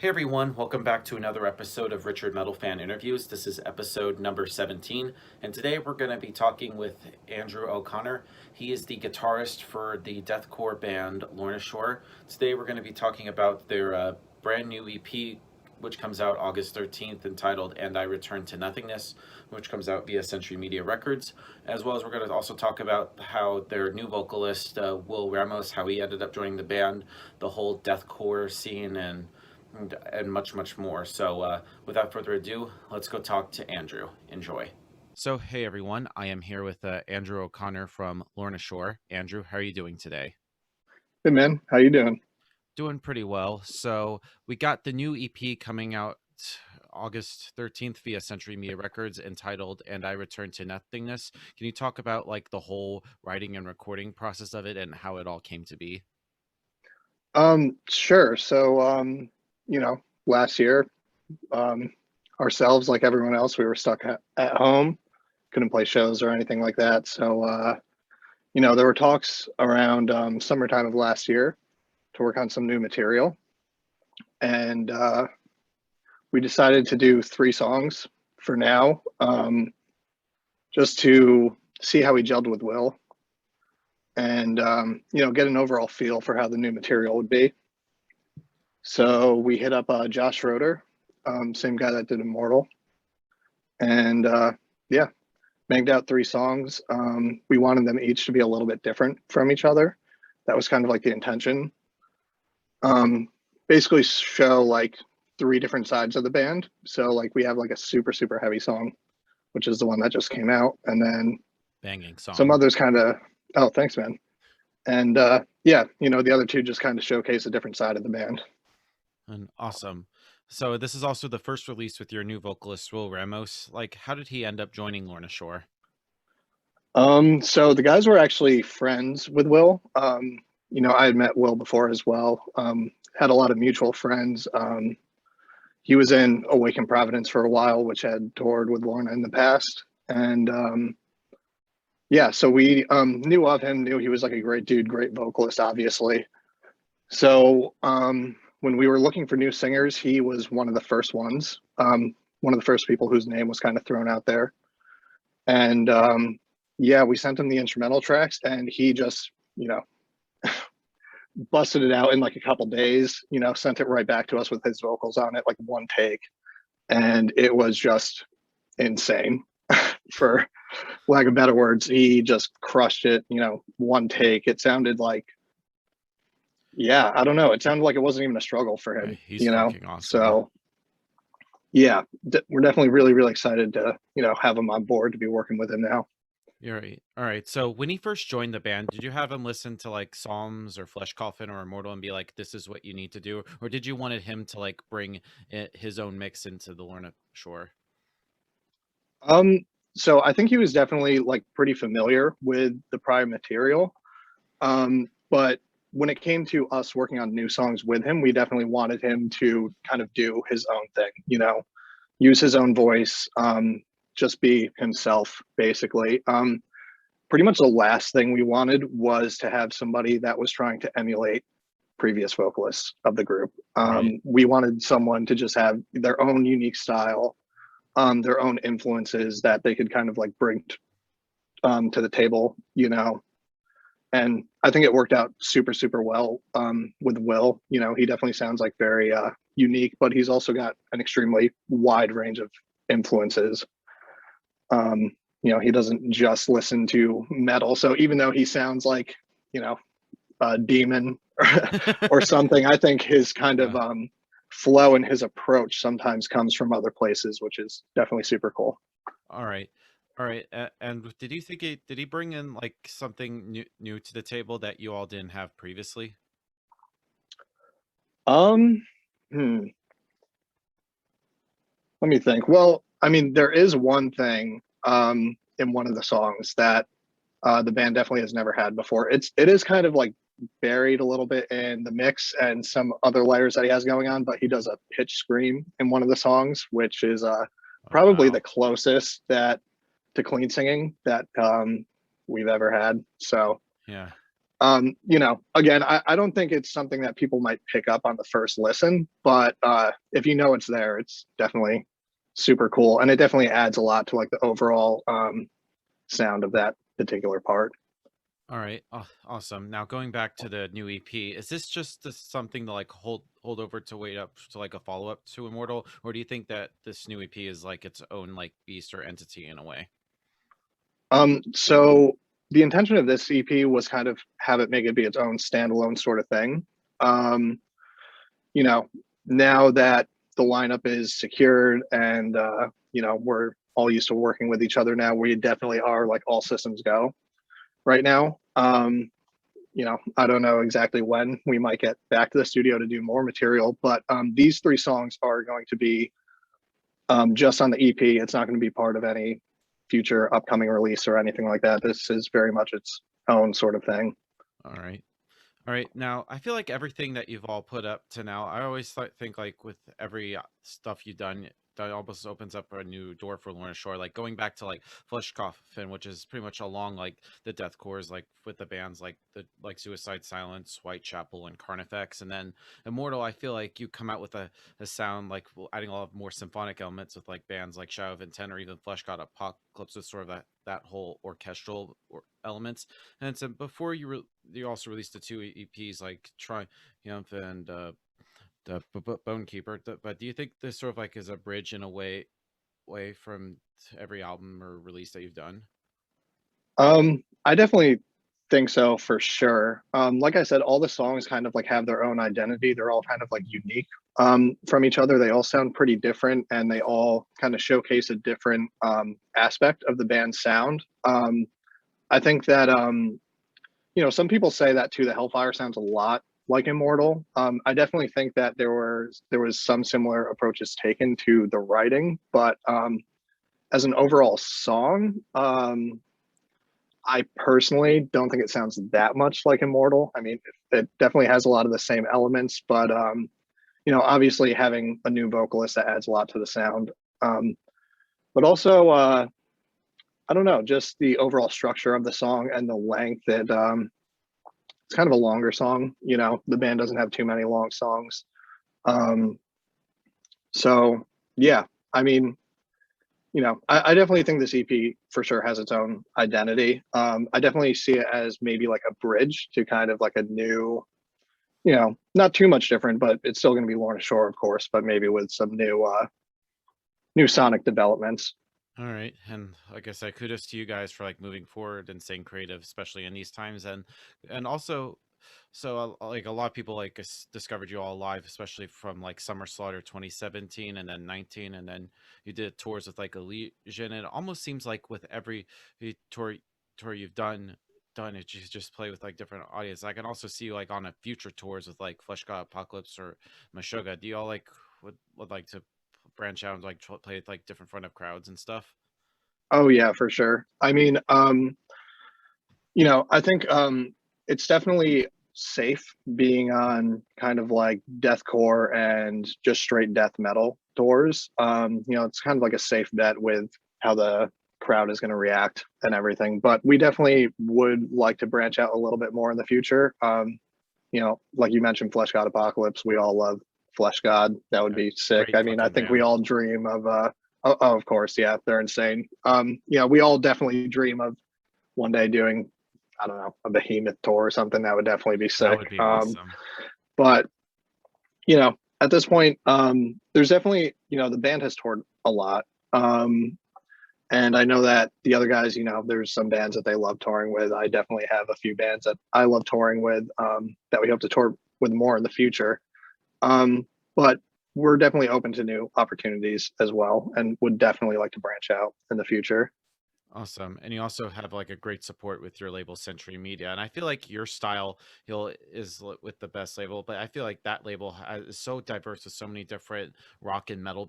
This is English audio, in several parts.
Hey everyone, welcome back to another episode of Richard MetalFan Interviews. This is episode number 17, and today we're going to be talking with Andrew O'Connor. He is the guitarist for the deathcore band Lorna Shore. Today we're going to be talking about their brand new EP, which comes out August 13th, entitled And I Return to Nothingness, which comes out via Century Media Records, as well as we're going to also talk about how their new vocalist, Will Ramos, how he ended up joining the band, the whole deathcore scene, and much, much more. So, without further ado, let's go talk to Andrew. Enjoy. So, hey everyone, I am here with Andrew O'Connor from Lorna Shore. Andrew, how are you doing today? Hey man, how you doing? Doing pretty well. So, we got the new EP coming out August 13th via Century Media Records, entitled And I Return to Nothingness. Can you talk about like the whole writing and recording process of it and how it all came to be? Sure. Last year, um, ourselves, like everyone else, we were stuck at home, couldn't play shows or anything like that. There were talks around summertime of last year to work on some new material, and we decided to do 3 songs for now, just to see how we gelled with Will, and get an overall feel for how the new material would be. So we hit up Josh Schroeder, same guy that did Immortal, and yeah, banged out 3 songs. We wanted them each to be a little bit different from each other. That was kind of like the intention. Basically show like 3 different sides of the band. So like we have like a super super heavy song, which is the one that just came out, and then Banging some song. others kind of. Oh, thanks, man. And the other 2 just kind of showcase a different side of the band. And awesome. So this is also the first release with your new vocalist, Will Ramos. Like, how did he end up joining Lorna Shore? So the guys were actually friends with Will. I had met Will before as well. Had a lot of mutual friends. He was in Awaken Providence for a while, which had toured with Lorna in the past. And so we knew of him, knew he was like a great dude, great vocalist, obviously. So when we were looking for new singers, he was one of the first ones, one of the first people whose name was kind of thrown out there. And we sent him the instrumental tracks, and he just, busted it out in like a couple days, sent it right back to us with his vocals on it, like one take. And it was just insane. For lack of better words, he just crushed it, one take. It sounded like, I don't know. It sounded like it wasn't even a struggle for him, He's fucking awesome. So we're definitely really, really excited to, have him on board, to be working with him now. You're right. All right. So when he first joined the band, did you have him listen to like Psalms or Flesh Coffin or Immortal and be like, "This is what you need to do," or did you wanted him to like bring his own mix into the Lorna Shore? So I think he was definitely like pretty familiar with the prior material. But when it came to us working on new songs with him, we definitely wanted him to kind of do his own thing, use his own voice, just be himself, basically. Pretty much the last thing we wanted was to have somebody that was trying to emulate previous vocalists of the group. Right. We wanted someone to just have their own unique style, their own influences that they could kind of like bring to the table, and I think it worked out super, super well with Will. He definitely sounds like very unique, but he's also got an extremely wide range of influences. He doesn't just listen to metal. So even though he sounds like, a demon or something, I think his kind of flow and his approach sometimes comes from other places, which is definitely super cool. All right. All right. And did you think did he bring in like something new to the table that you all didn't have previously? Um, hmm, Let me think. Well, I mean, there is one thing in one of the songs that the band definitely has never had before. It is kind of like buried a little bit in the mix and some other layers that he has going on, but he does a pitch scream in one of the songs, which is Oh, probably wow. the closest that to clean singing that we've ever had. So Yeah. You know, again, I don't think it's something that people might pick up on the first listen, but if you know it's there, it's definitely super cool, and it definitely adds a lot to like the overall sound of that particular part. All right, awesome. Now going back to the new EP, is this just something to like hold over to wait up to like a follow up to Immortal, or do you think that this new EP is like its own like beast or entity in a way? So the intention of this EP was kind of have it make it be its own standalone sort of thing. Um, you know, now that the lineup is secured and you know, we're all used to working with each other now, we definitely are like all systems go right now. You know, I don't know exactly when we might get back to the studio to do more material, but these three songs are going to be just on the EP. It's not going to be part of any future upcoming release or anything like that. This is very much its own sort of thing. All right. All right. Now, I feel like everything that you've all put up to now, I always think like with every stuff you've done, that almost opens up a new door for Lorna Shore. Like going back to like Flesh Coffin, which is pretty much along like the deathcores, like with the bands like the like Suicide Silence, Whitechapel, and Carnifex, and then Immortal. I feel like you come out with a sound like adding a lot of more symphonic elements with like bands like Shadow of Intent or even Flesh God Apocalypse with sort of that whole orchestral elements. And so before you also released the two EPs like Triumph and the Bone Keeper. But do you think this sort of like is a bridge in a way from every album or release that you've done? I definitely think so for sure. Like I said, all the songs kind of like have their own identity. They're all kind of like unique from each other. They all sound pretty different, and they all kind of showcase a different aspect of the band's sound. I think that you know, some people say that too. The Hellfire sounds a lot like Immortal. I definitely think that there was some similar approaches taken to the writing, but as an overall song, I personally don't think it sounds that much like Immortal. I mean, it definitely has a lot of the same elements, but you know, obviously having a new vocalist that adds a lot to the sound. But also, I don't know, just the overall structure of the song and the length. It's kind of a longer song. You know, the band doesn't have too many long songs. Um, so yeah, I mean, you know, I definitely think this EP for sure has its own identity. I definitely see it as maybe like a bridge to kind of like a new, you know, not too much different, but it's still going to be Lorna Shore, of course, but maybe with some new sonic developments. All right, and like I said, kudos to you guys for like moving forward and staying creative, especially in these times, and also, so like a lot of people like discovered you all live, especially from like Summer Slaughter 2017 and then 19, and then you did tours with like Elysian. And it almost seems like with every tour you've done it just play with like different audience. I can also see you like on a future tours with like Flesh God Apocalypse or Meshuggah. Do you all like would like to branch out and like play with like different front of crowds and stuff? Oh yeah, for sure. I mean, you know, I think it's definitely safe being on kind of like deathcore and just straight death metal tours. You know, it's kind of like a safe bet with how the crowd is going to react and everything. But we definitely would like to branch out a little bit more in the future. You know, like you mentioned, Flesh God Apocalypse. We all love Flesh God. That would Yeah, be sick. great I mean, I fucking think we band. all dream of oh, of course, yeah, they're insane. Yeah, we all definitely dream of one day doing, I don't know, a behemoth tour or something. That would definitely be That sick. would be awesome. But you know, at this point, there's definitely, you know, the band has toured a lot. And I know that the other guys, you know, there's some bands that they love touring with. I definitely have a few bands that I love touring with, that we hope to tour with more in the future. But we're definitely open to new opportunities as well, and would definitely like to branch out in the future. Awesome. And you also have like a great support with your label Century Media. And I feel like your style with the best label, but I feel like that label is so diverse with so many different rock and metal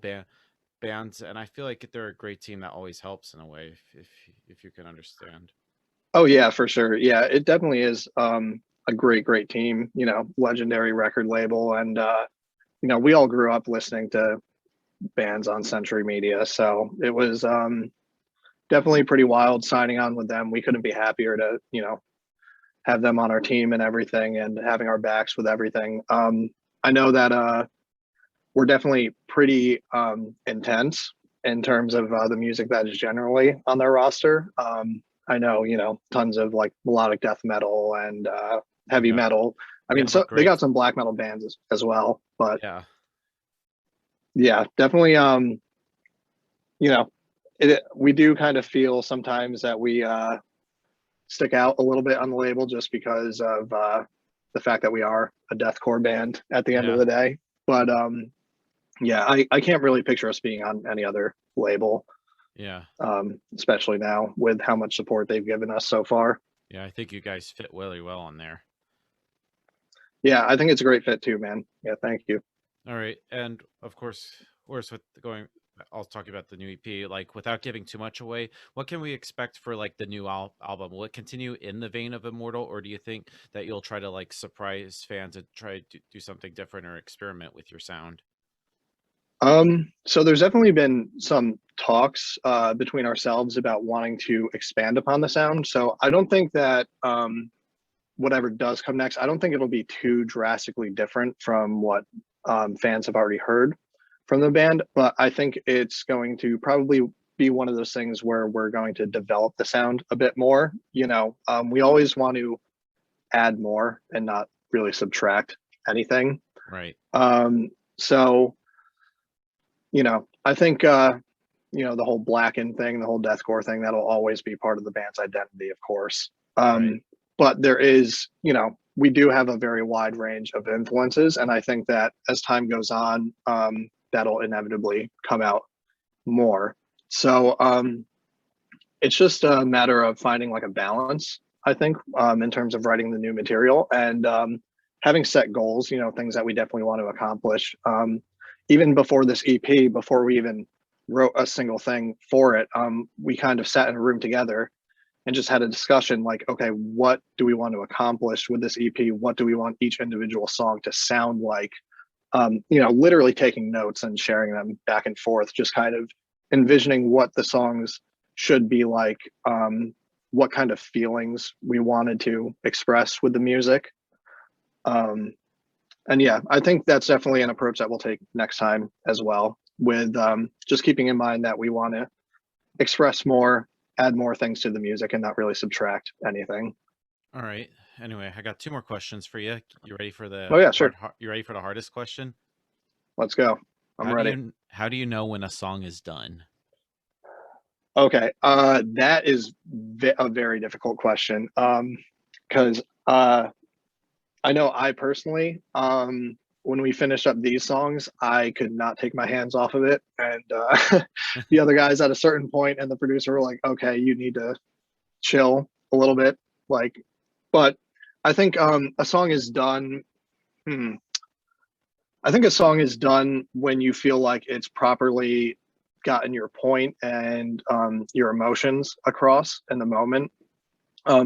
bands. And I feel like they're a great team that always helps in a way if you can understand. Oh yeah, for sure. Yeah, it definitely is a great team. You know, legendary record label, and you know, we all grew up listening to bands on Century Media, so it was definitely pretty wild signing on with them. We couldn't be happier to, you know, have them on our team and everything, and having our backs with everything. I know that we're definitely pretty intense in terms of the music that is generally on their roster. I know, tons of like melodic death metal and heavy Yeah. metal. I Yeah. mean, Oh, so they great. got some black metal bands as well, but Yeah. yeah, definitely. You know, we do kind of feel sometimes that we stick out a little bit on the label just because of the fact that we are a deathcore band at the end of Yeah. the day. But yeah, I can't really picture us being on any other label, Yeah. especially now with how much support they've given us so far. Yeah. I think you guys fit really well on there. Yeah, I think it's a great fit too, man. Yeah, thank you. All right. And of course, with going, I'll talk about the new EP. Like, without giving too much away, what can we expect for like the new album? Will it continue in the vein of Immortal, or do you think that you'll try to like surprise fans and try to do something different or experiment with your sound? So there's definitely been some talks between ourselves about wanting to expand upon the sound. So I don't think that whatever does come next, I don't think it'll be too drastically different from what fans have already heard from the band. But I think it's going to probably be one of those things where we're going to develop the sound a bit more. We always want to add more and not really subtract anything. Right. So I think the whole blackened thing, the whole deathcore thing, that'll always be part of the band's identity, of course. Right. But there is, we do have a very wide range of influences, and I think that as time goes on, that'll inevitably come out more. So it's just a matter of finding like a balance, I think, in terms of writing the new material and having set goals, things that we definitely want to accomplish. Even before this EP, before we even wrote a single thing for it, we kind of sat in a room together and just had a discussion like, okay, what do we want to accomplish with this EP? What do we want each individual song to sound like? Literally taking notes and sharing them back and forth, just kind of envisioning what the songs should be like, what kind of feelings we wanted to express with the music. And yeah, I think that's definitely an approach that we'll take next time as well, with just keeping in mind that we want to express more, add more things to the music, and not really subtract anything. All right. Anyway, I got two more questions for you. You ready for Oh the yeah, sure. you ready for the hardest question? Let's go. I'm ready. How do you know when a song is done? Okay, that is a very difficult question. Because I know I personally, when we finished up these songs, I could not take my hands off of it, and the other guys at a certain point, and the producer were like, "Okay, you need to chill a little bit." Like, but I think a song is done. Hmm, I think a song is done when you feel like it's properly gotten your point and your emotions across in the moment.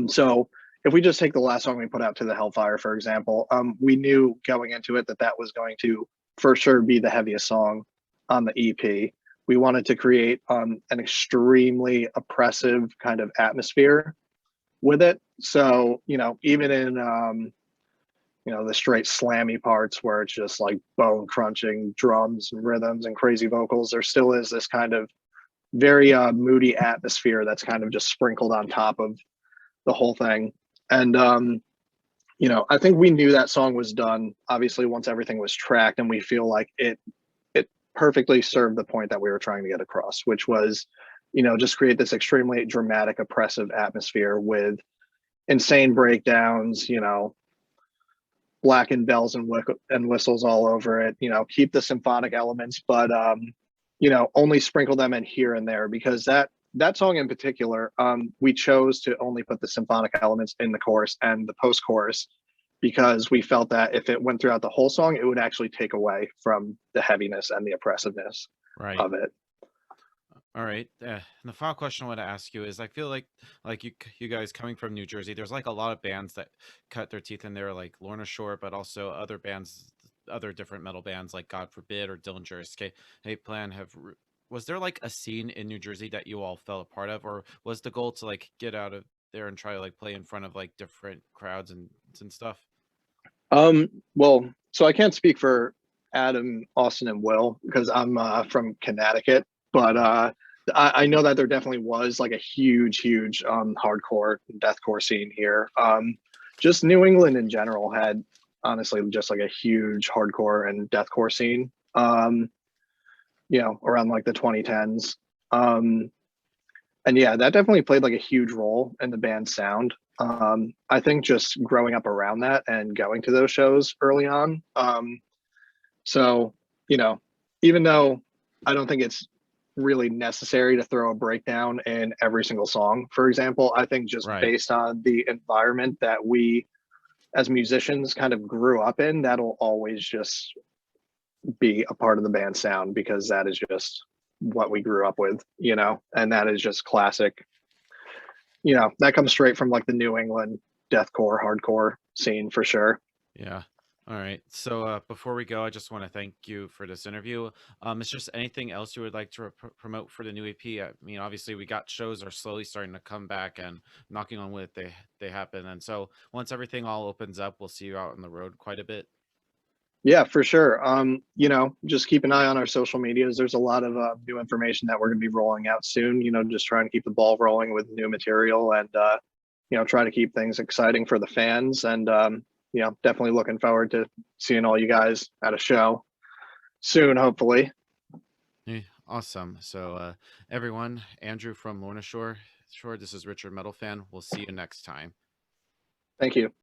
So if we just take the last song we put out, To the Hellfire, for example, we knew going into it that that was going to for sure be the heaviest song on the EP. We wanted to create an extremely oppressive kind of atmosphere with it. So, even in the straight slammy parts where it's just like bone crunching drums and rhythms and crazy vocals, there still is this kind of very moody atmosphere that's kind of just sprinkled on top of the whole thing. And I think we knew that song was done obviously once everything was tracked, and we feel like it perfectly served the point that we were trying to get across, which was just create this extremely dramatic oppressive atmosphere with insane breakdowns, blackened bells and whistles all over it, keep the symphonic elements, but only sprinkle them in here and there, because that song in particular, we chose to only put the symphonic elements in the chorus and the post chorus because we felt that if it went throughout the whole song, it would actually take away from the heaviness and the oppressiveness Right. of it. All right. And the final question I want to ask you is, I feel like you guys coming from New Jersey, there's like a lot of bands that cut their teeth in there, like Lorna Shore, but also other bands, other different metal bands like God Forbid or Dillinger Escape Plan was there like a scene in New Jersey that you all fell a part of, or was the goal to like get out of there and try to like play in front of like different crowds and stuff? Well, so I can't speak for Adam, Austin, and Will because I'm from Connecticut, but I know that there definitely was like a huge hardcore deathcore scene here. Just New England in general had honestly just like a huge hardcore and deathcore scene. Around like the 2010s. Um, and yeah, that definitely played like a huge role in the band's sound. I think just growing up around that and going to those shows early on. So, you know, even though I don't think it's really necessary to throw a breakdown in every single song, for example, I think just Right. based on the environment that we as musicians kind of grew up in, that'll always just be a part of the band sound because that is just what we grew up with, and that is just classic. That comes straight from like the New England deathcore, hardcore scene for sure. Yeah. All right. So before we go, I just want to thank you for this interview. Is just anything else you would like to promote for the new EP? I mean, obviously, we got shows are slowly starting to come back, and knocking on wood, they happen. And so once everything all opens up, we'll see you out on the road quite a bit. Yeah, for sure. Just keep an eye on our social medias. There's a lot of new information that we're going to be rolling out soon. Just trying to keep the ball rolling with new material and try to keep things exciting for the fans. And definitely looking forward to seeing all you guys at a show soon, hopefully. Yeah, awesome. So everyone, Andrew from Lorna Shore, this is Richard Metal Fan. We'll see you next time. Thank you.